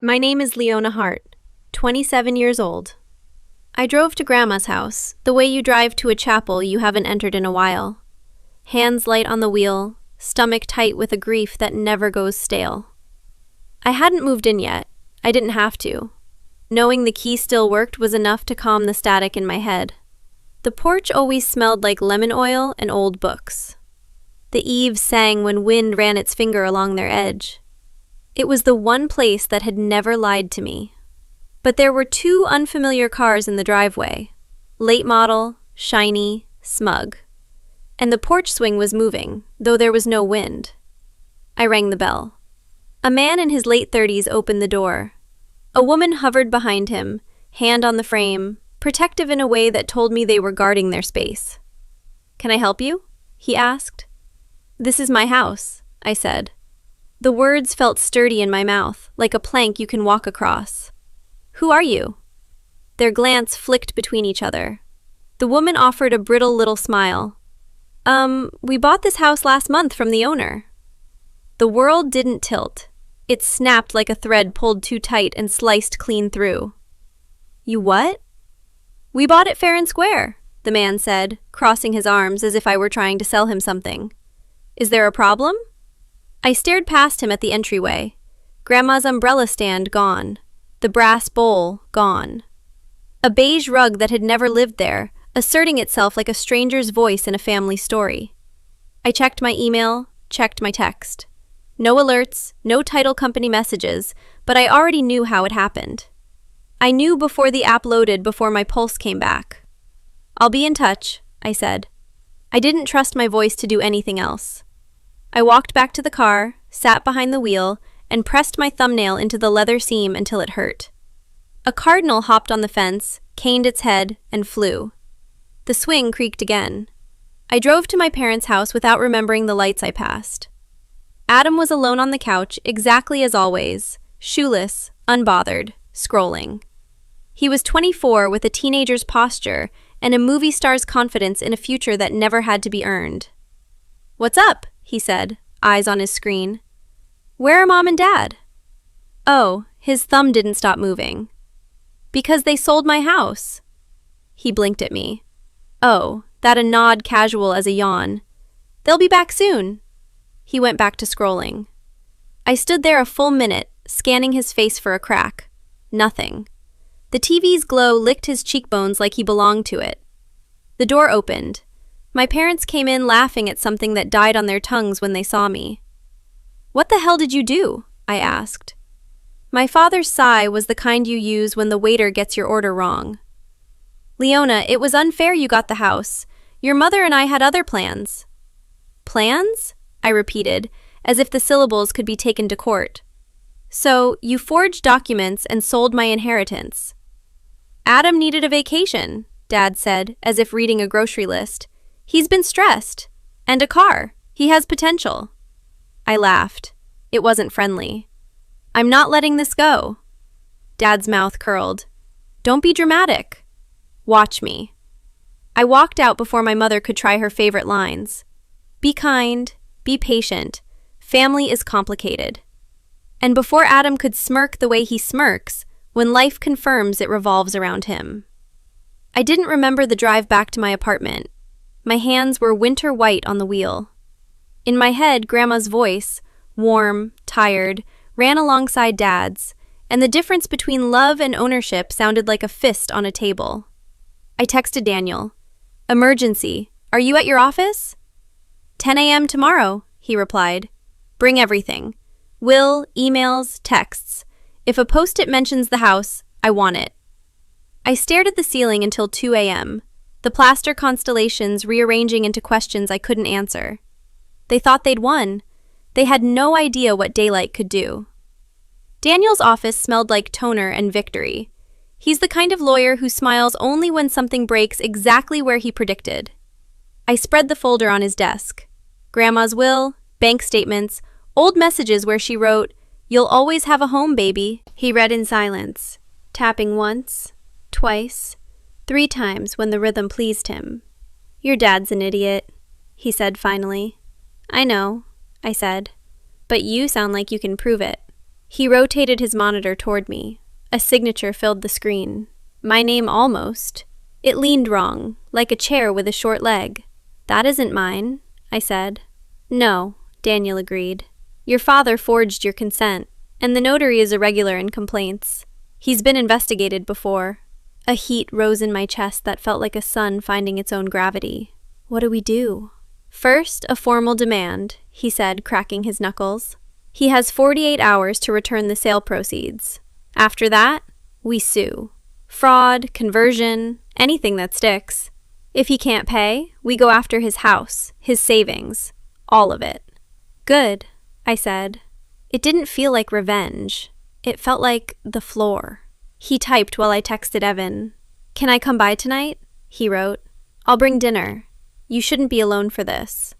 My name is Leona Hart, 27 years old. I drove to Grandma's house, the way you drive to a chapel you haven't entered in a while. Hands light on the wheel, stomach tight with a grief that never goes stale. I hadn't moved in yet. I didn't have to. Knowing the key still worked was enough to calm the static in my head. The porch always smelled like lemon oil and old books. The eaves sang when wind ran its finger along their edge. It was the one place that had never lied to me. But there were two unfamiliar cars in the driveway. Late model, shiny, smug. And the porch swing was moving, though there was no wind. I rang the bell. A man in his late 30s opened the door. A woman hovered behind him, hand on the frame, protective in a way that told me they were guarding their space. "Can I help you?" he asked. "This is my house," I said. The words felt sturdy in my mouth, like a plank you can walk across. "Who are you?" Their glance flicked between each other. The woman offered a brittle little smile. We bought this house last month from the owner." The world didn't tilt. It snapped like a thread pulled too tight and sliced clean through. "You what?" "We bought it fair and square," the man said, crossing his arms as if I were trying to sell him something. "Is there a problem?" I stared past him at the entryway. Grandma's umbrella stand gone. The brass bowl gone. A beige rug that had never lived there, asserting itself like a stranger's voice in a family story. I checked my email, checked my text. No alerts, no title company messages, but I already knew how it happened. I knew before the app loaded, before my pulse came back. "I'll be in touch," I said. I didn't trust my voice to do anything else. I walked back to the car, sat behind the wheel, and pressed my thumbnail into the leather seam until it hurt. A cardinal hopped on the fence, caned its head, and flew. The swing creaked again. I drove to my parents' house without remembering the lights I passed. Adam was alone on the couch, exactly as always, shoeless, unbothered, scrolling. He was 24 with a teenager's posture and a movie star's confidence in a future that never had to be earned. "What's up?" he said, eyes on his screen. "Where are Mom and Dad?" Oh, his thumb didn't stop moving. "Because they sold my house." He blinked at me. Oh, that a nod casual as a yawn. "They'll be back soon." He went back to scrolling. I stood there a full minute, scanning his face for a crack. Nothing. The TV's glow licked his cheekbones like he belonged to it. The door opened. My parents came in laughing at something that died on their tongues when they saw me. "What the hell did you do?" I asked. My father's sigh was the kind you use when the waiter gets your order wrong. "Leona, it was unfair you got the house. Your mother and I had other plans." "Plans?" I repeated, as if the syllables could be taken to court. "So, you forged documents and sold my inheritance." "Adam needed a vacation," Dad said, as if reading a grocery list. "He's been stressed. And a car. He has potential." I laughed. It wasn't friendly. "I'm not letting this go." Dad's mouth curled. "Don't be dramatic." "Watch me." I walked out before my mother could try her favorite lines. "Be kind. Be patient. Family is complicated." And before Adam could smirk the way he smirks, when life confirms it revolves around him. I didn't remember the drive back to my apartment. My hands were winter white on the wheel. In my head, Grandma's voice, warm, tired, ran alongside Dad's, and the difference between love and ownership sounded like a fist on a table. I texted Daniel. "Emergency. Are you at your office?" 10 a.m. tomorrow, he replied. "Bring everything. Will, emails, texts. If a post-it mentions the house, I want it." I stared at the ceiling until 2 a.m., the plaster constellations rearranging into questions I couldn't answer. They thought they'd won. They had no idea what daylight could do. Daniel's office smelled like toner and victory. He's the kind of lawyer who smiles only when something breaks exactly where he predicted. I spread the folder on his desk. Grandma's will, bank statements, old messages where she wrote, "You'll always have a home, baby." He read in silence, tapping once, twice, 3 times when the rhythm pleased him. "Your dad's an idiot," he said finally. "I know," I said, "but you sound like you can prove it." He rotated his monitor toward me. A signature filled the screen. My name almost. It leaned wrong, like a chair with a short leg. That isn't mine, I said. No, Daniel agreed. Your father forged your consent, and the notary is irregular in complaints. He's been investigated before. A heat rose in my chest that felt like a sun finding its own gravity. What do we do? First, a formal demand, he said, cracking his knuckles. He has 48 hours to return the sale proceeds. After that, we sue. Fraud, conversion, anything that sticks. If he can't pay, we go after his house, his savings, all of it. Good, I said. It didn't feel like revenge. It felt like the floor. He typed while I texted Evan. Can I come by tonight? He wrote. I'll bring dinner. You shouldn't be alone for this.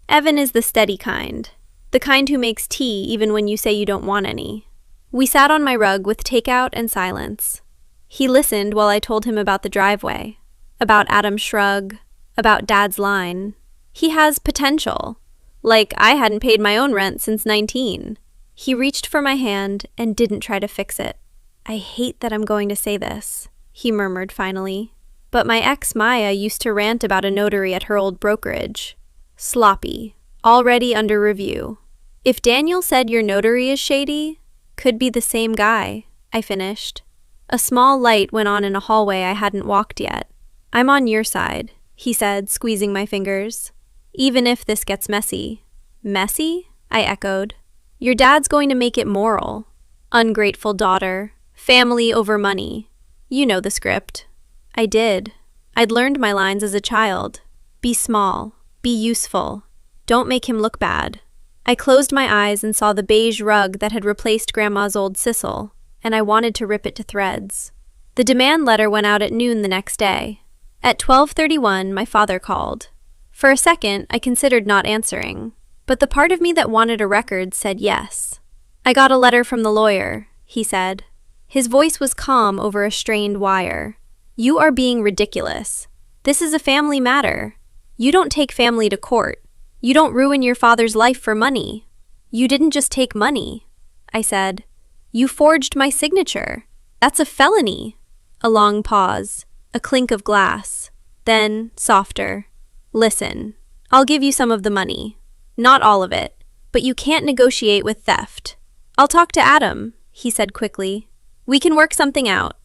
Evan is the steady kind. The kind who makes tea even when you say you don't want any. We sat on my rug with takeout and silence. He listened while I told him about the driveway, about Adam's shrug, about Dad's line. He has potential. Like I hadn't paid my own rent since 19. He reached for my hand and didn't try to fix it. I hate that I'm going to say this, he murmured finally. But my ex Maya used to rant about a notary at her old brokerage. Sloppy. Already under review. If Daniel said your notary is shady, could be the same guy, I finished. A small light went on in a hallway I hadn't walked yet. I'm on your side, he said, squeezing my fingers. Even if this gets messy. Messy? I echoed. Your dad's going to make it moral. Ungrateful daughter. Family over money. You know the script. I did. I'd learned my lines as a child. Be small. Be useful. Don't make him look bad. I closed my eyes and saw the beige rug that had replaced Grandma's old sisal, and I wanted to rip it to threads. The demand letter went out at noon the next day. At 12:31, my father called. For a second, I considered not answering, but the part of me that wanted a record said yes. I got a letter from the lawyer, he said. His voice was calm over a strained wire. You are being ridiculous. This is a family matter. You don't take family to court. You don't ruin your father's life for money. You didn't just take money, I said. You forged my signature. That's a felony. A long pause, a clink of glass, then softer. Listen, I'll give you some of the money. Not all of it, but you can't negotiate with theft. I'll talk to Adam, he said quickly. We can work something out.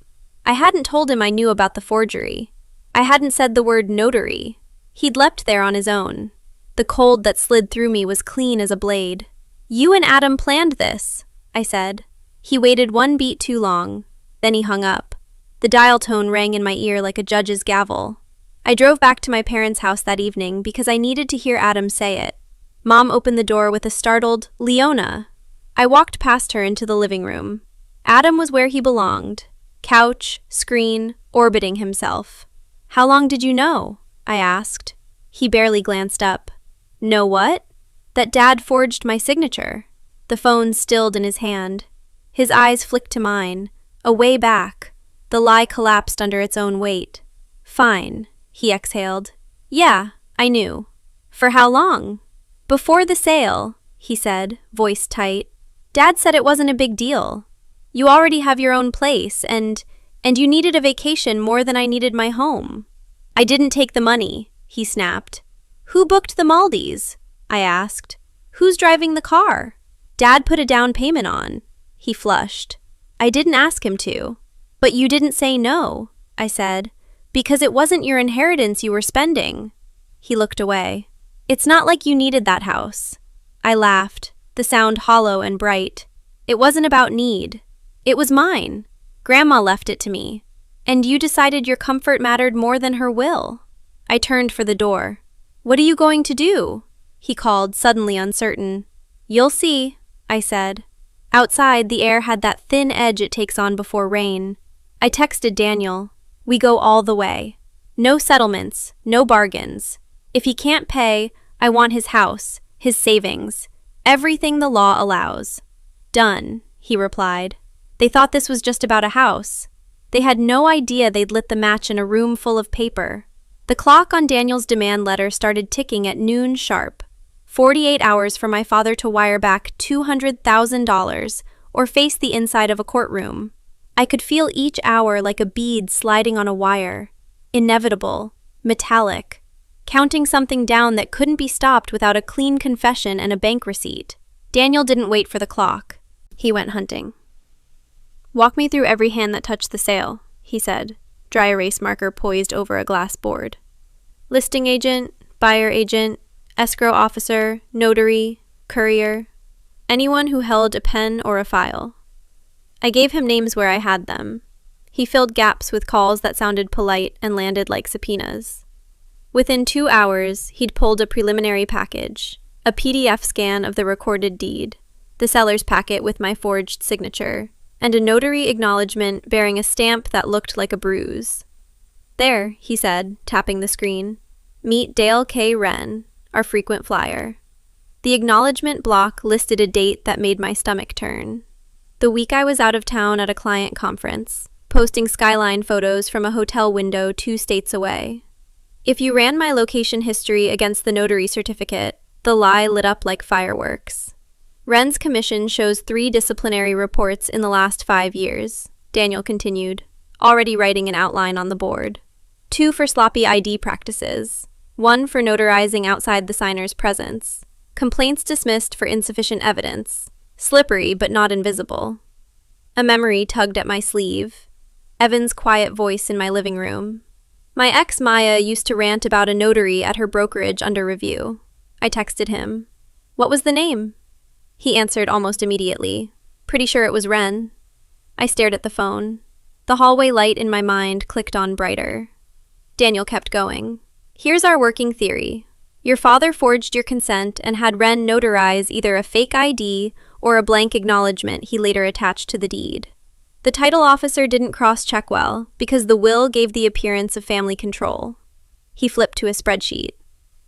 I hadn't told him I knew about the forgery. I hadn't said the word notary. He'd leapt there on his own. The cold that slid through me was clean as a blade. You and Adam planned this, I said. He waited one beat too long. Then he hung up. The dial tone rang in my ear like a judge's gavel. I drove back to my parents' house that evening because I needed to hear Adam say it. Mom opened the door with a startled, Leona. I walked past her into the living room. Adam was where he belonged. Couch, screen, orbiting himself. How long did you know? I asked. He barely glanced up. Know what? That Dad forged my signature. The phone stilled in his hand. His eyes flicked to mine. A way back. The lie collapsed under its own weight. Fine, he exhaled. Yeah, I knew. For how long? Before the sale, he said, voice tight. Dad said it wasn't a big deal. You already have your own place, and you needed a vacation more than I needed my home. I didn't take the money, he snapped. Who booked the Maldives? I asked. Who's driving the car? Dad put a down payment on. He flushed. I didn't ask him to. But you didn't say no, I said, because it wasn't your inheritance you were spending. He looked away. It's not like you needed that house. I laughed, the sound hollow and bright. It wasn't about need. It was mine. Grandma left it to me. And you decided your comfort mattered more than her will. I turned for the door. What are you going to do? He called, suddenly uncertain. You'll see, I said. Outside, the air had that thin edge it takes on before rain. I texted Daniel. We go all the way. No settlements, no bargains. If he can't pay, I want his house, his savings, everything the law allows. Done, he replied. They thought this was just about a house. They had no idea they'd lit the match in a room full of paper. The clock on Daniel's demand letter started ticking at noon sharp. 48 hours for my father to wire back $200,000, or face the inside of a courtroom. I could feel each hour like a bead sliding on a wire. Inevitable, metallic, counting something down that couldn't be stopped without a clean confession and a bank receipt. Daniel didn't wait for the clock. He went hunting. "Walk me through every hand that touched the sale," he said, dry erase marker poised over a glass board. "Listing agent, buyer agent, escrow officer, notary, courier, anyone who held a pen or a file." I gave him names where I had them. He filled gaps with calls that sounded polite and landed like subpoenas. Within 2 hours, he'd pulled a preliminary package, a PDF scan of the recorded deed, the seller's packet with my forged signature, and a notary acknowledgement bearing a stamp that looked like a bruise. "There," he said, tapping the screen. "Meet Dale K. Wren, our frequent flyer." The acknowledgement block listed a date that made my stomach turn. The week I was out of town at a client conference, posting skyline photos from a hotel window 2 states away. If you ran my location history against the notary certificate, the lie lit up like fireworks. "Wren's commission shows 3 disciplinary reports in the last 5 years, Daniel continued, already writing an outline on the board. 2 for sloppy ID practices, 1 for notarizing outside the signer's presence, complaints dismissed for insufficient evidence, slippery but not invisible." A memory tugged at my sleeve. Evan's quiet voice in my living room. "My ex Maya used to rant about a notary at her brokerage under review." I texted him. "What was the name?" He answered almost immediately. "Pretty sure it was Wren." I stared at the phone. The hallway light in my mind clicked on brighter. Daniel kept going. "Here's our working theory. Your father forged your consent and had Wren notarize either a fake ID or a blank acknowledgement he later attached to the deed. The title officer didn't cross-check well because the will gave the appearance of family control." He flipped to a spreadsheet.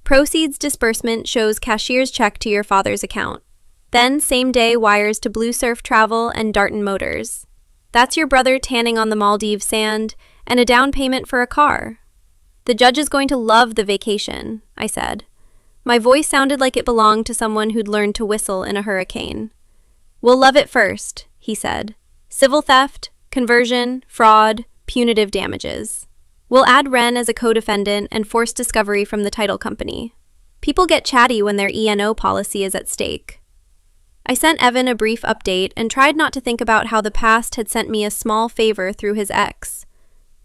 "Proceeds disbursement shows cashier's check to your father's account. Then same-day wires to Blue Surf Travel and Darton Motors. That's your brother tanning on the Maldives sand and a down payment for a car. The judge is going to love the vacation," I said. My voice sounded like it belonged to someone who'd learned to whistle in a hurricane. "We'll love it first," he said. "Civil theft, conversion, fraud, punitive damages. We'll add Wren as a co-defendant and force discovery from the title company. People get chatty when their E&O policy is at stake." I sent Evan a brief update and tried not to think about how the past had sent me a small favor through his ex.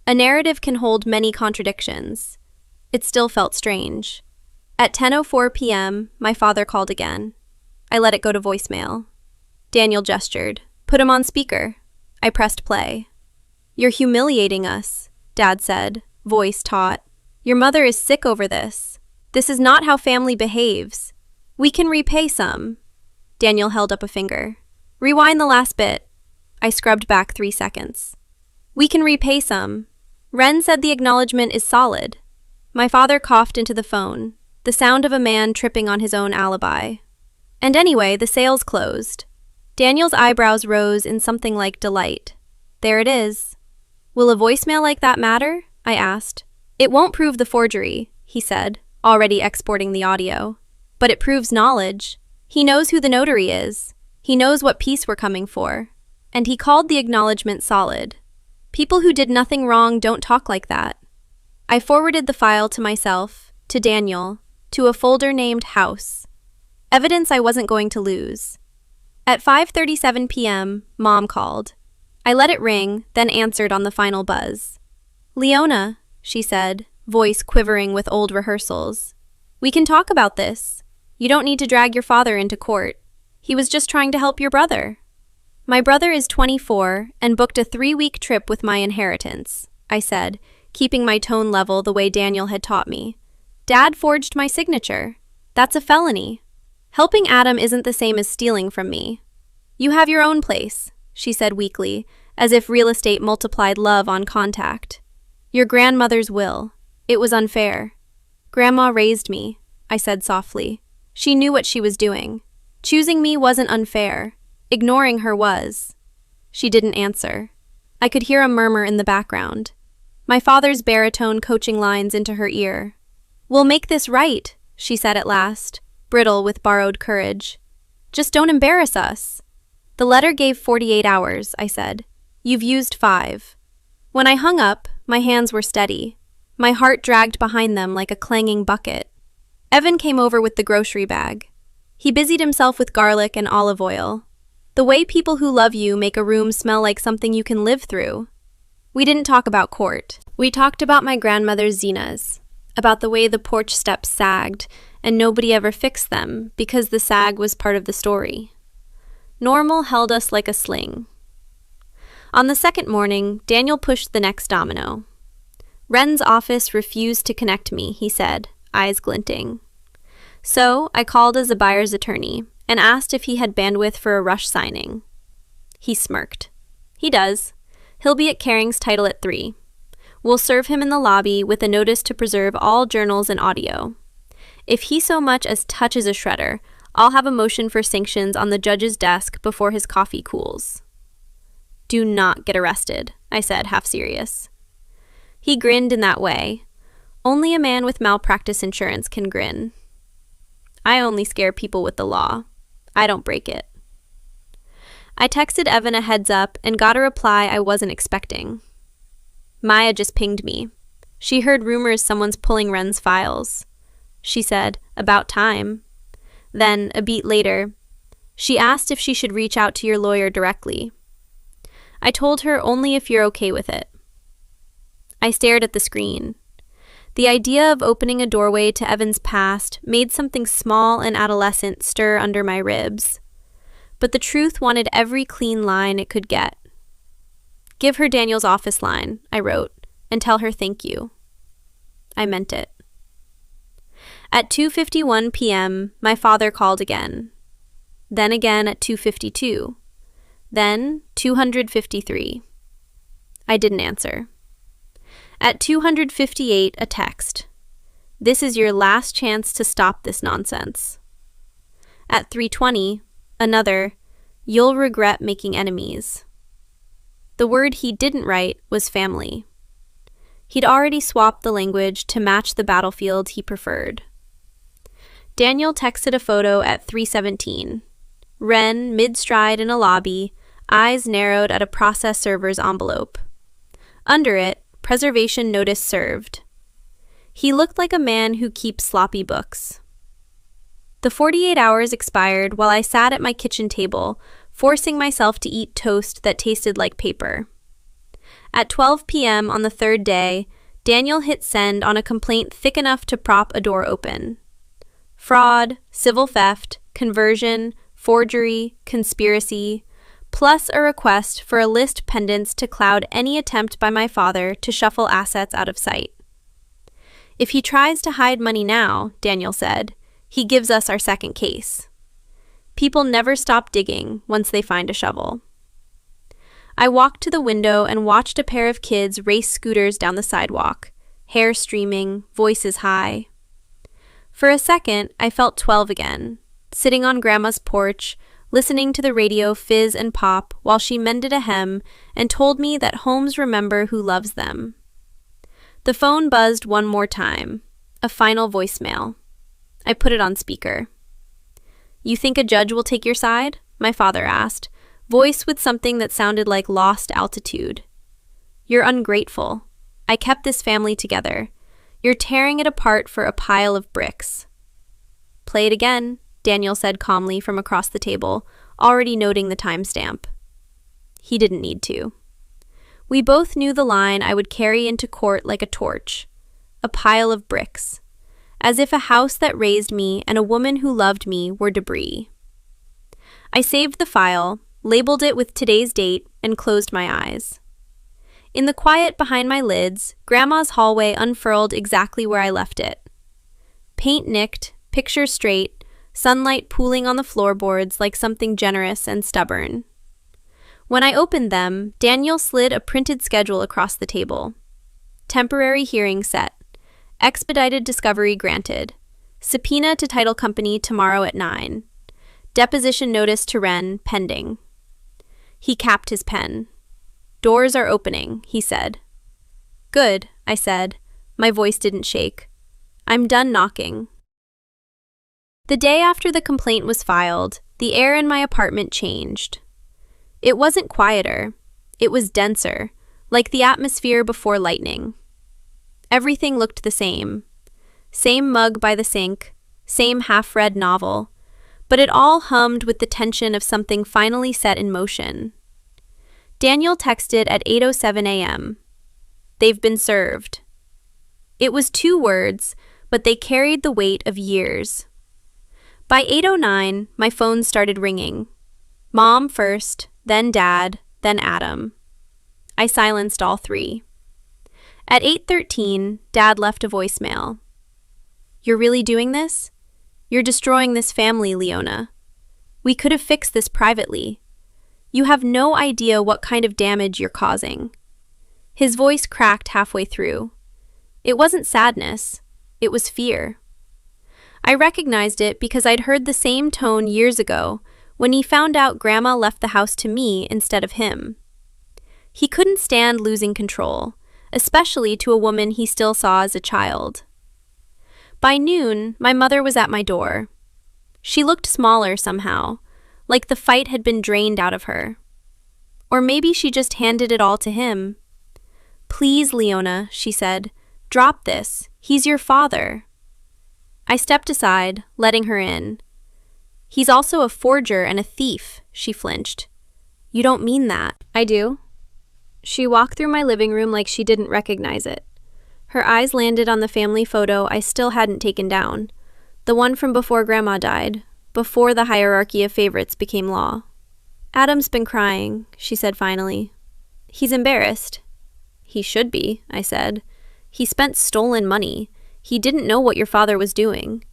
A narrative can hold many contradictions. It still felt strange. At 10:04 p.m., my father called again. I let it go to voicemail. Daniel gestured. "Put him on speaker." I pressed play. "You're humiliating us," Dad said, voice taut. "Your mother is sick over this. This is not how family behaves. We can repay some." Daniel held up a finger. "Rewind the last bit." I scrubbed back 3 seconds. "We can repay some. Wren said the acknowledgement is solid." My father coughed into the phone, the sound of a man tripping on his own alibi. "And anyway, the sale's closed." Daniel's eyebrows rose in something like delight. "There it is." "Will a voicemail like that matter?" I asked. "It won't prove the forgery," he said, already exporting the audio. "But it proves knowledge. He knows who the notary is. He knows what piece we're coming for. And he called the acknowledgement solid. People who did nothing wrong don't talk like that." I forwarded the file to myself, to Daniel, to a folder named House. Evidence I wasn't going to lose. At 5:37 p.m., Mom called. I let it ring, then answered on the final buzz. "Leona," she said, voice quivering with old rehearsals. "We can talk about this. You don't need to drag your father into court. He was just trying to help your brother." "My brother is 24 and booked a 3-week trip with my inheritance," I said, keeping my tone level the way Daniel had taught me. "Dad forged my signature. That's a felony. Helping Adam isn't the same as stealing from me." "You have your own place," she said weakly, as if real estate multiplied love on contact. "Your grandmother's will. It was unfair." "Grandma raised me," I said softly. "She knew what she was doing. Choosing me wasn't unfair. Ignoring her was." She didn't answer. I could hear a murmur in the background. My father's baritone coaching lines into her ear. "We'll make this right," she said at last, brittle with borrowed courage. "Just don't embarrass us." The letter gave 48 hours, I said. You've used 5. When I hung up, my hands were steady. My heart dragged behind them like a clanging bucket. Evan came over with the grocery bag. He busied himself with garlic and olive oil. The way people who love you make a room smell like something you can live through. We didn't talk about court. We talked about my grandmother's zinas, about the way the porch steps sagged, and nobody ever fixed them because the sag was part of the story. Normal held us like a sling. On the second morning, Daniel pushed the next domino. Wren's office refused to connect me, he said, eyes glinting. So I called as a buyer's attorney and asked if he had bandwidth for a rush signing. He smirked. He does. He'll be at Caring's title at 3. We'll serve him in the lobby with a notice to preserve all journals and audio. If he so much as touches a shredder, I'll have a motion for sanctions on the judge's desk before his coffee cools. Do not get arrested, I said, half serious. He grinned in that way. Only a man with malpractice insurance can grin. I only scare people with the law. I don't break it. I texted Evan a heads up and got a reply I wasn't expecting. Maya just pinged me. She heard rumors someone's pulling Wren's files. She said, about time. Then, a beat later, she asked if she should reach out to your lawyer directly. I told her only if you're okay with it. I stared at the screen. The idea of opening a doorway to Evan's past made something small and adolescent stir under my ribs. But the truth wanted every clean line it could get. Give her Daniel's office line, I wrote, and tell her thank you. I meant it. At 2:51 p.m., my father called again. Then again at 2:52. Then 253. I didn't answer. At 258, a text. This is your last chance to stop this nonsense. At 3:20, another, you'll regret making enemies. The word he didn't write was family. He'd already swapped the language to match the battlefield he preferred. Daniel texted a photo at 3:17. Wren, mid-stride in a lobby, eyes narrowed at a process server's envelope. Under it, preservation notice served. He looked like a man who keeps sloppy books. The 48 hours expired while I sat at my kitchen table, forcing myself to eat toast that tasted like paper. At 12 p.m. on the third day, Daniel hit send on a complaint thick enough to prop a door open. Fraud, civil theft, conversion, forgery, conspiracy, plus a request for a list pendants to cloud any attempt by my father to shuffle assets out of sight. If he tries to hide money now, Daniel said, he gives us our second case. People never stop digging once they find a shovel. I walked to the window and watched a pair of kids race scooters down the sidewalk, hair streaming, voices high. For a second, I felt 12 again, sitting on Grandma's porch, listening to the radio fizz and pop while she mended a hem and told me that homes remember who loves them. The phone buzzed one more time, a final voicemail. I put it on speaker. You think a judge will take your side? My father asked, voice with something that sounded like lost altitude. You're ungrateful. I kept this family together. You're tearing it apart for a pile of bricks. Play it again, Daniel said calmly from across the table, already noting the timestamp. He didn't need to. We both knew the line I would carry into court like a torch. A pile of bricks. As if a house that raised me and a woman who loved me were debris. I saved the file, labeled it with today's date, and closed my eyes. In the quiet behind my lids, Grandma's hallway unfurled exactly where I left it. Paint nicked, picture straight, sunlight pooling on the floorboards like something generous and stubborn. When I opened them, Daniel slid a printed schedule across the table. Temporary hearing set. Expedited discovery granted. Subpoena to title company tomorrow at 9. Deposition notice to Wren pending. He capped his pen. Doors are opening, he said. Good, I said. My voice didn't shake. I'm done knocking. The day after the complaint was filed, the air in my apartment changed. It wasn't quieter. It was denser, like the atmosphere before lightning. Everything looked the same. Same mug by the sink, same half-read novel, but it all hummed with the tension of something finally set in motion. Daniel texted at 8:07 a.m. "They've been served." It was 2 words, but they carried the weight of years. By 8:09, my phone started ringing. Mom first, then Dad, then Adam. I silenced all 3. At 8:13, Dad left a voicemail. "You're really doing this? You're destroying this family, Leona. We could have fixed this privately. You have no idea what kind of damage you're causing." His voice cracked halfway through. It wasn't sadness, it was fear. I recognized it because I'd heard the same tone years ago when he found out Grandma left the house to me instead of him. He couldn't stand losing control, especially to a woman he still saw as a child. By noon, my mother was at my door. She looked smaller somehow, like the fight had been drained out of her. Or maybe she just handed it all to him. "Please, Leona," she said, "drop this. He's your father." I stepped aside, letting her in. "He's also a forger and a thief," she flinched. "You don't mean that." "I do." She walked through my living room like she didn't recognize it. Her eyes landed on the family photo I still hadn't taken down, the one from before Grandma died, before the hierarchy of favorites became law. "Adam's been crying," she said finally. "He's embarrassed." "He should be," I said. "He spent stolen money. He didn't know what your father was doing."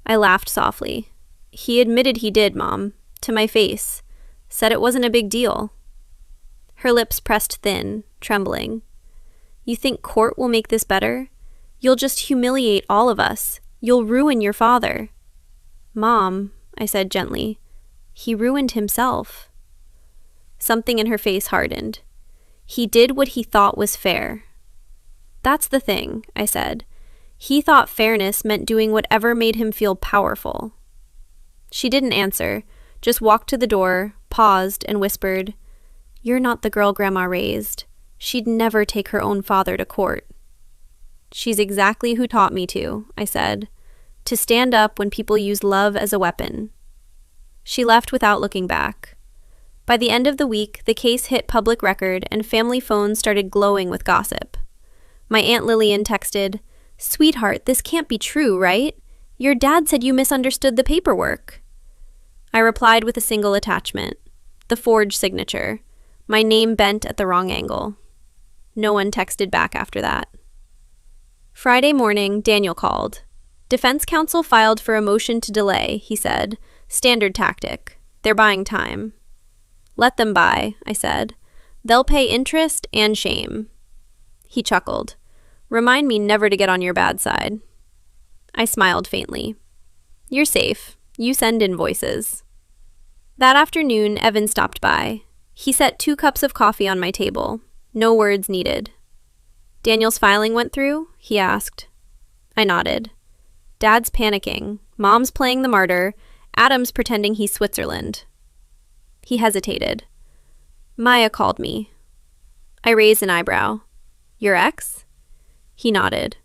I laughed softly. "He admitted he did, Mom, to my face. Said it wasn't a big deal." Her lips pressed thin, trembling. "You think court will make this better? You'll just humiliate all of us. You'll ruin your father." "Mom," I said gently, "he ruined himself." Something in her face hardened. "He did what he thought was fair." "That's the thing," I said. "He thought fairness meant doing whatever made him feel powerful." She didn't answer, just walked to the door, paused, and whispered, "You're not the girl Grandma raised. She'd never take her own father to court." "She's exactly who taught me to," I said, "to stand up when people use love as a weapon." She left without looking back. By the end of the week, the case hit public record and family phones started glowing with gossip. My Aunt Lillian texted, "Sweetheart, this can't be true, right? Your dad said you misunderstood the paperwork." I replied with a single attachment, the forged signature, my name bent at the wrong angle. No one texted back after that. Friday morning, Daniel called. Defense counsel filed for a motion to delay, he said. Standard tactic. They're buying time. "Let them buy," I said. "They'll pay interest and shame." He chuckled. "Remind me never to get on your bad side." I smiled faintly. "You're safe. You send invoices." That afternoon, Evan stopped by. He set 2 cups of coffee on my table. No words needed. "Daniel's filing went through?" he asked. I nodded. "Dad's panicking. Mom's playing the martyr. Adam's pretending he's Switzerland." He hesitated. "Maya called me." I raised an eyebrow. "Your ex?" He nodded.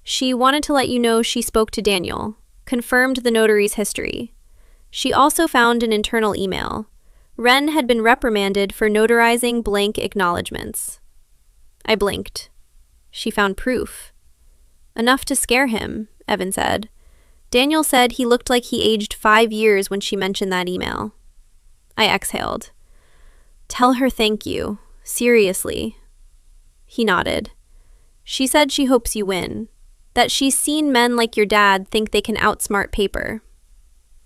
"She wanted to let you know she spoke to Daniel, confirmed the notary's history. She also found an internal email. Wren had been reprimanded for notarizing blank acknowledgments." I blinked. "She found proof." "Enough to scare him," Evan said. "Daniel said he looked like he aged 5 years when she mentioned that email." I exhaled. "Tell her thank you. Seriously." He nodded. "She said she hopes you win. That she's seen men like your dad think they can outsmart paper."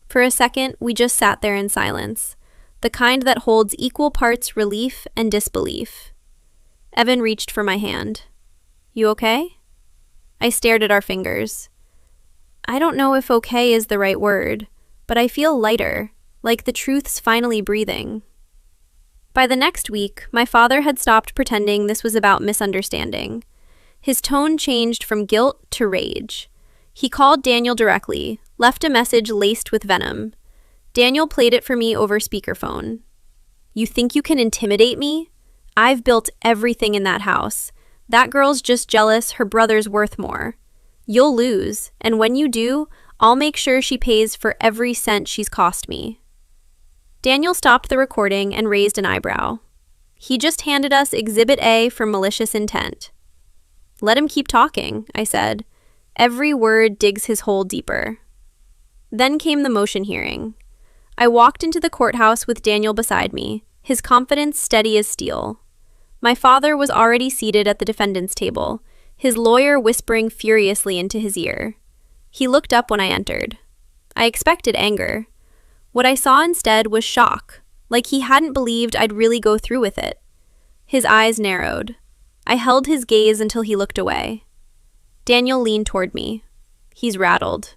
For a second, we just sat there in silence, the kind that holds equal parts relief and disbelief. Evan reached for my hand. "You okay?" I stared at our fingers. "I don't know if okay is the right word, but I feel lighter, like the truth's finally breathing." By the next week, my father had stopped pretending this was about misunderstanding. His tone changed from guilt to rage. He called Daniel directly, left a message laced with venom. Daniel played it for me over speakerphone. You think you can intimidate me? I've built everything in that house. That girl's just jealous her brother's worth more. You'll lose, and when you do, I'll make sure she pays for every cent she's cost me." Daniel stopped the recording and raised an eyebrow. He just handed us Exhibit A for malicious intent. "Let him keep talking," I said. Every word digs his hole deeper. Then came the motion hearing. I walked into the courthouse with Daniel beside me, his confidence steady as steel. My father was already seated at the defendant's table, his lawyer whispering furiously into his ear. He looked up when I entered. I expected anger. What I saw instead was shock, like he hadn't believed I'd really go through with it. His eyes narrowed. I held his gaze until he looked away. Daniel leaned toward me. He's rattled.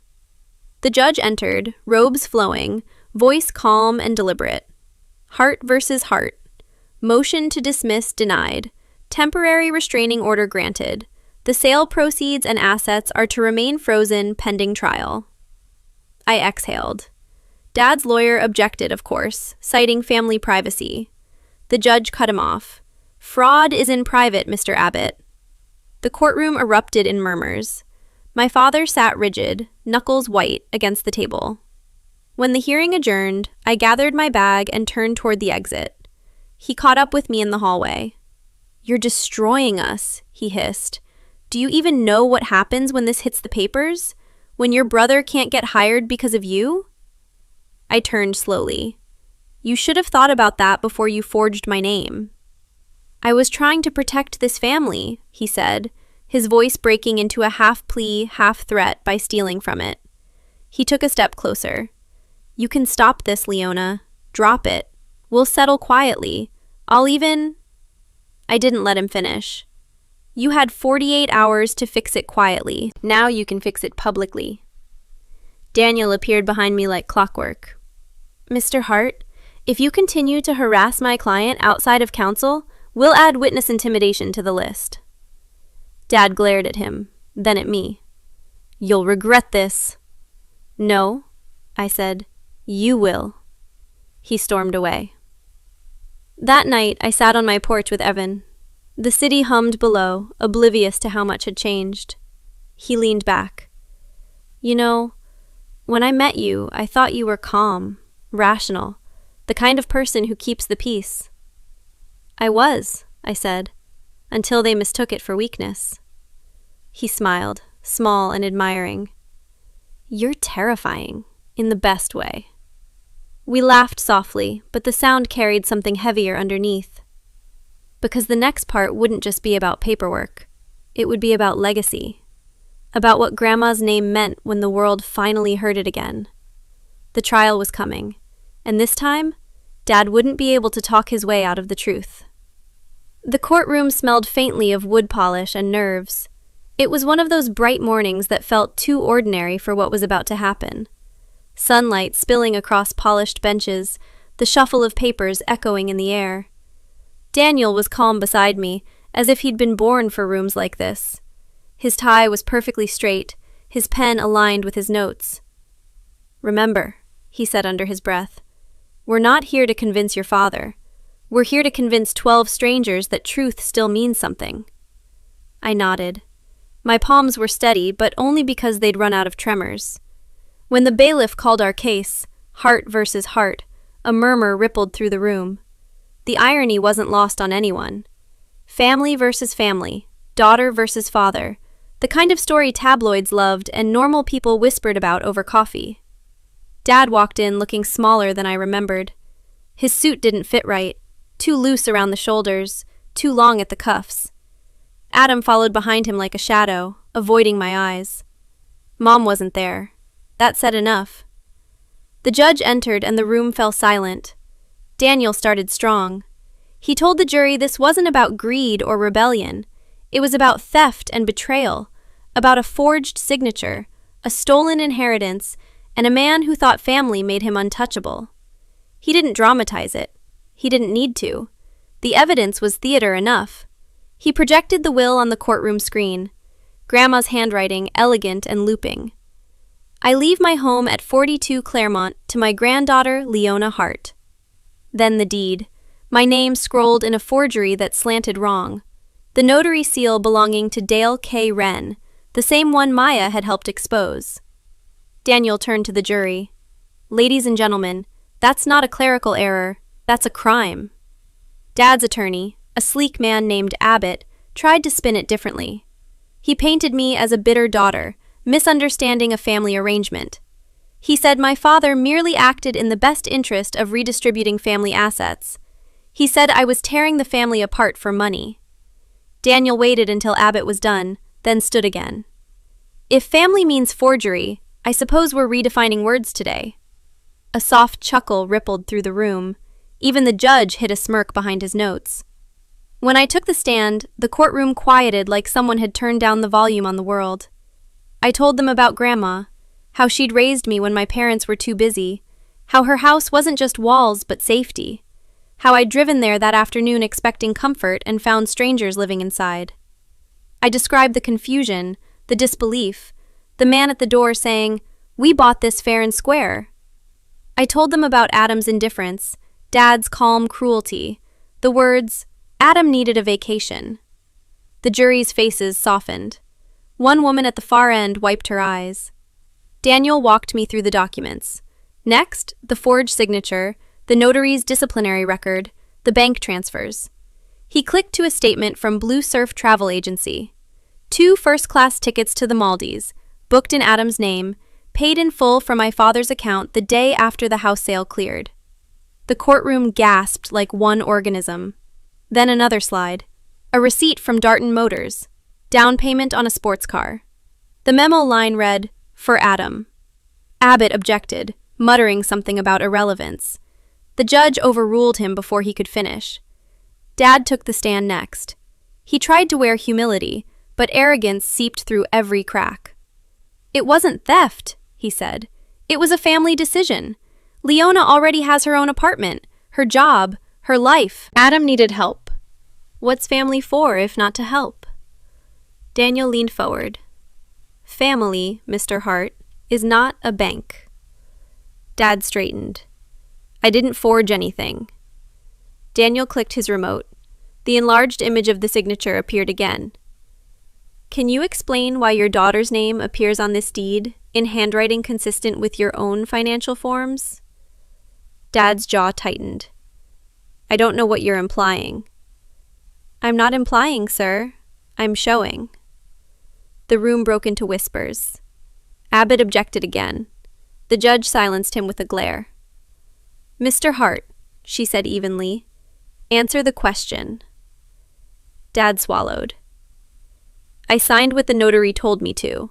The judge entered, robes flowing, voice calm and deliberate. Hart versus Hart. Motion to dismiss denied. Temporary restraining order granted. The sale proceeds and assets are to remain frozen pending trial. I exhaled. Dad's lawyer objected, of course, citing family privacy. The judge cut him off. "Fraud is in private, Mr. Abbott." The courtroom erupted in murmurs. My father sat rigid, knuckles white, against the table. When the hearing adjourned, I gathered my bag and turned toward the exit. He caught up with me in the hallway. "You're destroying us," he hissed. "Do you even know what happens when this hits the papers? When your brother can't get hired because of you?" I turned slowly. "You should have thought about that before you forged my name." "I was trying to protect this family," he said, his voice breaking into a half-plea, half-threat by stealing from it. He took a step closer. "You can stop this, Leona. Drop it. We'll settle quietly. I'll even—" I didn't let him finish. "You had 48 hours to fix it quietly. Now you can fix it publicly." Daniel appeared behind me like clockwork. "Mr. Hart, if you continue to harass my client outside of counsel, we'll add witness intimidation to the list." Dad glared at him, then at me. "You'll regret this." "No," I said. "You will." He stormed away. That night, I sat on my porch with Evan. The city hummed below, oblivious to how much had changed. He leaned back. "You know, when I met you, I thought you were calm, rational, the kind of person who keeps the peace." "I was," I said, "until they mistook it for weakness." He smiled, small and admiring. "You're terrifying, in the best way." We laughed softly, but the sound carried something heavier underneath. Because the next part wouldn't just be about paperwork. It would be about legacy. About what Grandma's name meant when the world finally heard it again. The trial was coming, and this time, Dad wouldn't be able to talk his way out of the truth. The courtroom smelled faintly of wood polish and nerves. It was one of those bright mornings that felt too ordinary for what was about to happen. Sunlight spilling across polished benches, the shuffle of papers echoing in the air. Daniel was calm beside me, as if he'd been born for rooms like this. His tie was perfectly straight, his pen aligned with his notes. "Remember," he said under his breath, "we're not here to convince your father. We're here to convince 12 strangers that truth still means something." I nodded. My palms were steady, but only because they'd run out of tremors. When the bailiff called our case, Hart versus Hart, a murmur rippled through the room. The irony wasn't lost on anyone. Family versus family, daughter versus father, the kind of story tabloids loved and normal people whispered about over coffee. Dad walked in looking smaller than I remembered. His suit didn't fit right, too loose around the shoulders, too long at the cuffs. Adam followed behind him like a shadow, avoiding my eyes. Mom wasn't there. That said enough. The judge entered and the room fell silent. Daniel started strong. He told the jury this wasn't about greed or rebellion. It was about theft and betrayal, about a forged signature, a stolen inheritance, and a man who thought family made him untouchable. He didn't dramatize it. He didn't need to. The evidence was theater enough. He projected the will on the courtroom screen. Grandma's handwriting, elegant and looping. "I leave my home at 42 Claremont to my granddaughter, Leona Hart." Then the deed. My name scrolled in a forgery that slanted wrong. The notary seal belonging to Dale K. Wren, the same one Maya had helped expose. Daniel turned to the jury. Ladies and gentlemen, that's not a clerical error, that's a crime. Dad's attorney, a sleek man named Abbott, tried to spin it differently. He painted me as a bitter daughter, misunderstanding a family arrangement. He said my father merely acted in the best interest of redistributing family assets. He said I was tearing the family apart for money. Daniel waited until Abbott was done, then stood again. If family means forgery, I suppose we're redefining words today. A soft chuckle rippled through the room. Even the judge hid a smirk behind his notes. When I took the stand, the courtroom quieted like someone had turned down the volume on the world. I told them about Grandma, how she'd raised me when my parents were too busy, how her house wasn't just walls but safety, how I'd driven there that afternoon expecting comfort and found strangers living inside. I described the confusion, the disbelief, the man at the door saying, "We bought this fair and square." I told them about Adam's indifference, Dad's calm cruelty, the words, "Adam needed a vacation." The jury's faces softened. One woman at the far end wiped her eyes. Daniel walked me through the documents. Next, the forged signature, the notary's disciplinary record, the bank transfers. He clicked to a statement from Blue Surf Travel Agency. 2 first-class tickets to the Maldives, booked in Adam's name, paid in full from my father's account the day after the house sale cleared. The courtroom gasped like one organism. Then another slide. A receipt from Darton Motors. Down payment on a sports car. The memo line read, "For Adam." Abbott objected, muttering something about irrelevance. The judge overruled him before he could finish. Dad took the stand next. He tried to wear humility, but arrogance seeped through every crack. "It wasn't theft," he said. "It was a family decision. Leona already has her own apartment, her job, her life. Adam needed help. What's family for if not to help?" Daniel leaned forward. "Family, Mr. Hart, is not a bank." Dad straightened. "I didn't forge anything." Daniel clicked his remote. The enlarged image of the signature appeared again. "Can you explain why your daughter's name appears on this deed in handwriting consistent with your own financial forms?" Dad's jaw tightened. "I don't know what you're implying." "I'm not implying, sir. I'm showing." The room broke into whispers. Abbott objected again. The judge silenced him with a glare. "Mr. Hart," she said evenly, "answer the question." Dad swallowed. "I signed what the notary told me to."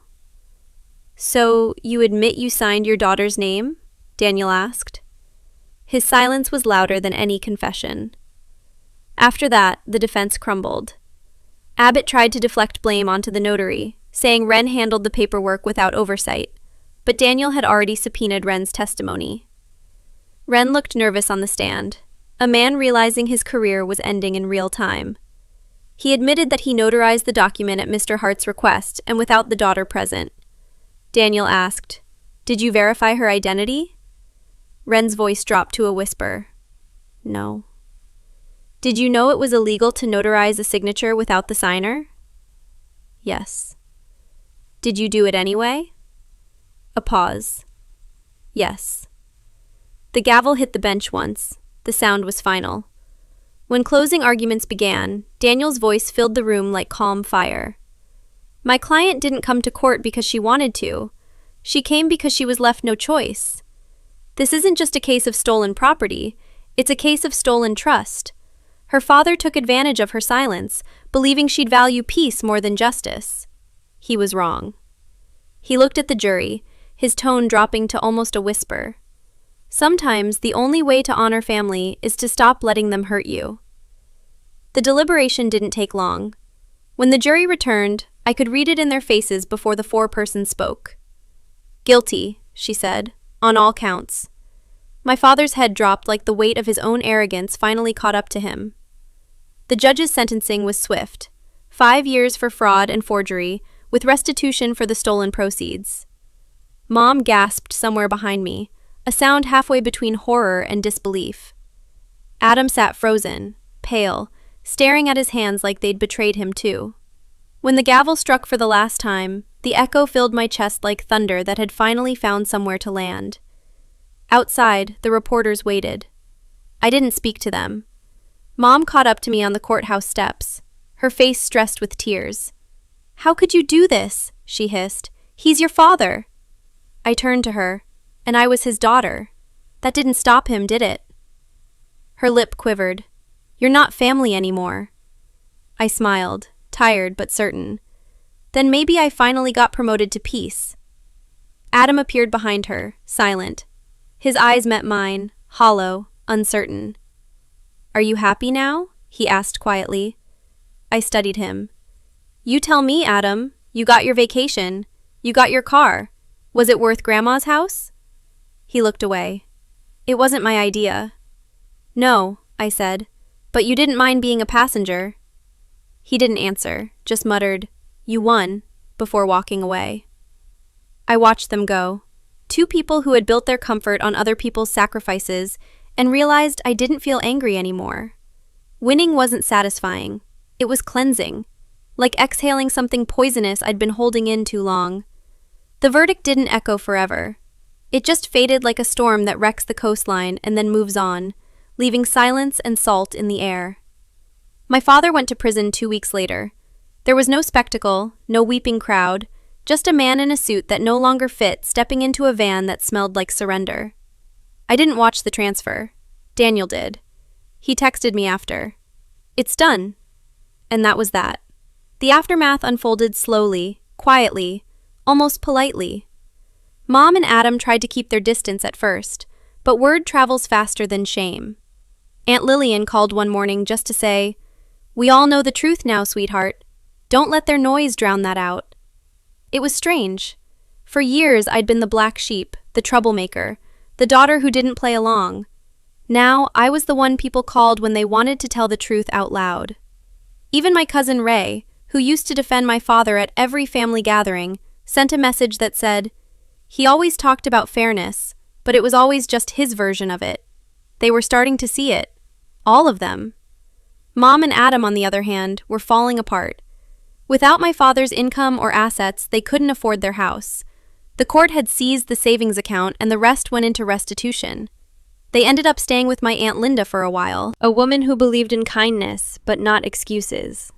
"So you admit you signed your daughter's name?" Daniel asked. His silence was louder than any confession. After that, the defense crumbled. Abbott tried to deflect blame onto the notary, saying Wren handled the paperwork without oversight, but Daniel had already subpoenaed Wren's testimony. Wren looked nervous on the stand, a man realizing his career was ending in real time. He admitted that he notarized the document at Mr. Hart's request and without the daughter present. Daniel asked, "Did you verify her identity?" Wren's voice dropped to a whisper. "No." "Did you know it was illegal to notarize a signature without the signer?" "Yes." "Did you do it anyway?" A pause. "Yes." The gavel hit the bench once. The sound was final. When closing arguments began, Daniel's voice filled the room like calm fire. "My client didn't come to court because she wanted to. She came because she was left no choice. This isn't just a case of stolen property, it's a case of stolen trust. Her father took advantage of her silence, believing she'd value peace more than justice. He was wrong." He looked at the jury, his tone dropping to almost a whisper. "Sometimes the only way to honor family is to stop letting them hurt you." The deliberation didn't take long. When the jury returned, I could read it in their faces before the 4 persons spoke. "Guilty," she said, "on all counts." My father's head dropped like the weight of his own arrogance finally caught up to him. The judge's sentencing was swift. 5 years for fraud and forgery, with restitution for the stolen proceeds. Mom gasped somewhere behind me, a sound halfway between horror and disbelief. Adam sat frozen, pale, staring at his hands like they'd betrayed him too. When the gavel struck for the last time, the echo filled my chest like thunder that had finally found somewhere to land. Outside, the reporters waited. I didn't speak to them. Mom caught up to me on the courthouse steps, her face stressed with tears. "How could you do this?" she hissed. "He's your father." I turned to her, and I was his daughter. That didn't stop him, did it? Her lip quivered. "You're not family anymore." I smiled, tired but certain. Then maybe I finally got promoted to peace. Adam appeared behind her, silent. His eyes met mine, hollow, uncertain. "Are you happy now?" he asked quietly. I studied him. "You tell me, Adam. You got your vacation. You got your car. Was it worth Grandma's house?" He looked away. "It wasn't my idea." "No," I said, "but you didn't mind being a passenger." He didn't answer, just muttered, "You won," before walking away. I watched them go. Two people who had built their comfort on other people's sacrifices, and realized I didn't feel angry anymore. Winning wasn't satisfying. It was cleansing, like exhaling something poisonous I'd been holding in too long. The verdict didn't echo forever. It just faded like a storm that wrecks the coastline and then moves on, leaving silence and salt in the air. My father went to prison 2 weeks later. There was no spectacle, no weeping crowd, just a man in a suit that no longer fit stepping into a van that smelled like surrender. I didn't watch the transfer. Daniel did. He texted me after. "It's done." And that was that. The aftermath unfolded slowly, quietly, almost politely. Mom and Adam tried to keep their distance at first, but word travels faster than shame. Aunt Lillian called one morning just to say, "We all know the truth now, sweetheart. Don't let their noise drown that out." It was strange. For years I'd been the black sheep, the troublemaker, the daughter who didn't play along. Now I was the one people called when they wanted to tell the truth out loud. Even my cousin Ray, who used to defend my father at every family gathering, sent a message that said, he always talked about fairness, but it was always just his version of it. They were starting to see it. All of them. Mom and Adam, on the other hand, were falling apart. Without my father's income or assets, they couldn't afford their house. The court had seized the savings account and the rest went into restitution. They ended up staying with my Aunt Linda for a while, a woman who believed in kindness, but not excuses.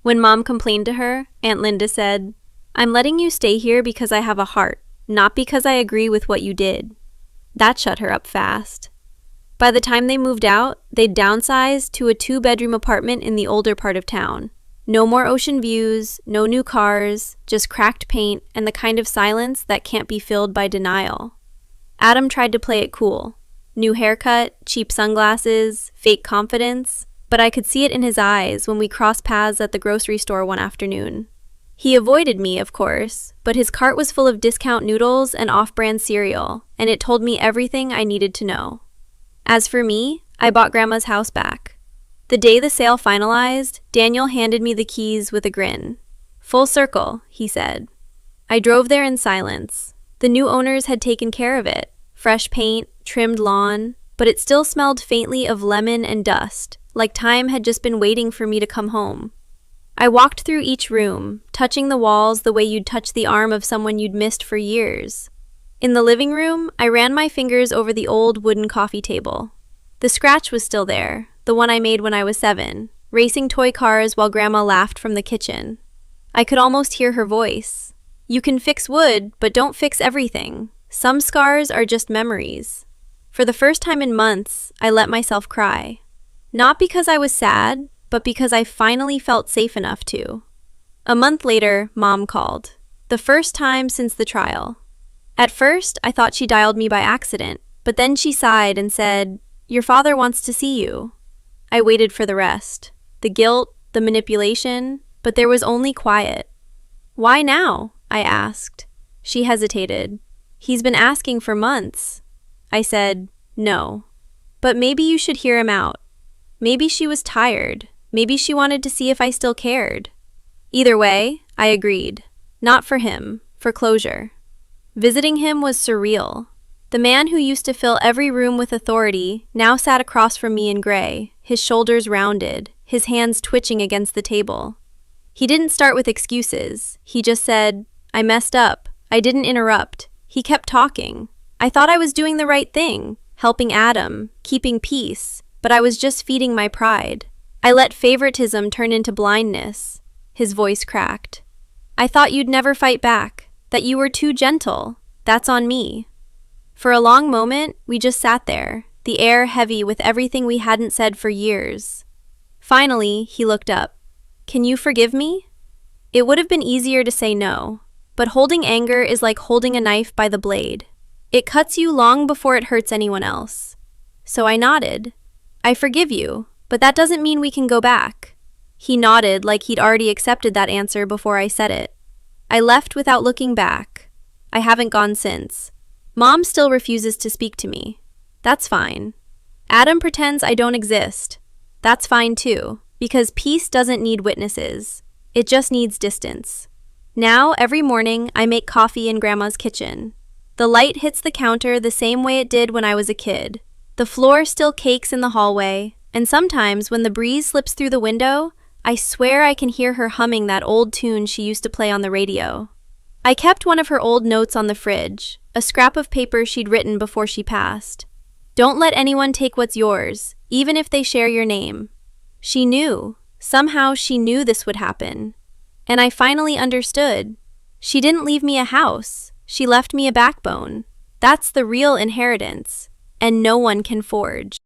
When Mom complained to her, Aunt Linda said, "I'm letting you stay here because I have a heart, not because I agree with what you did." That shut her up fast. By the time they moved out, they'd downsized to a 2-bedroom apartment in the older part of town. No more ocean views, no new cars, just cracked paint and the kind of silence that can't be filled by denial. Adam tried to play it cool. New haircut, cheap sunglasses, fake confidence, but I could see it in his eyes when we crossed paths at the grocery store one afternoon. He avoided me, of course, but his cart was full of discount noodles and off-brand cereal, and it told me everything I needed to know. As for me, I bought Grandma's house back. The day the sale finalized, Daniel handed me the keys with a grin. "Full circle," he said. I drove there in silence. The new owners had taken care of it. Fresh paint, trimmed lawn, but it still smelled faintly of lemon and dust, like time had just been waiting for me to come home. I walked through each room, touching the walls the way you'd touch the arm of someone you'd missed for years. In the living room, I ran my fingers over the old wooden coffee table. The scratch was still there, the one I made when I was 7, racing toy cars while Grandma laughed from the kitchen. I could almost hear her voice. "You can fix wood, but don't fix everything. Some scars are just memories." For the first time in months, I let myself cry. Not because I was sad, but because I finally felt safe enough to. A month later, Mom called. The first time since the trial. At first, I thought she dialed me by accident, but then she sighed and said, "Your father wants to see you." I waited for the rest. The guilt, the manipulation, but there was only quiet. "Why now?" I asked. She hesitated. "He's been asking for months." I said, "No. But maybe you should hear him out." Maybe she was tired. Maybe she wanted to see if I still cared. Either way, I agreed. Not for him, for closure. Visiting him was surreal. The man who used to fill every room with authority now sat across from me in gray, his shoulders rounded, his hands twitching against the table. He didn't start with excuses. He just said, "I messed up." I didn't interrupt. He kept talking. I thought I was doing the right thing, helping Adam, keeping peace, but I was just feeding my pride. I let favoritism turn into blindness. His voice cracked. "I thought you'd never fight back, that you were too gentle. That's on me." For a long moment, we just sat there, the air heavy with everything we hadn't said for years. Finally, he looked up. "Can you forgive me?" It would have been easier to say no, but holding anger is like holding a knife by the blade. It cuts you long before it hurts anyone else. So I nodded. "I forgive you, but that doesn't mean we can go back." He nodded like he'd already accepted that answer before I said it. I left without looking back. I haven't gone since. Mom still refuses to speak to me. That's fine. Adam pretends I don't exist. That's fine too, because peace doesn't need witnesses. It just needs distance. Now, every morning, I make coffee in Grandma's kitchen. The light hits the counter the same way it did when I was a kid. The floor still cakes in the hallway, and sometimes when the breeze slips through the window, I swear I can hear her humming that old tune she used to play on the radio. I kept one of her old notes on the fridge, a scrap of paper she'd written before she passed. "Don't let anyone take what's yours, even if they share your name." She knew. Somehow she knew this would happen. And I finally understood. She didn't leave me a house. She left me a backbone. That's the real inheritance, and no one can forge.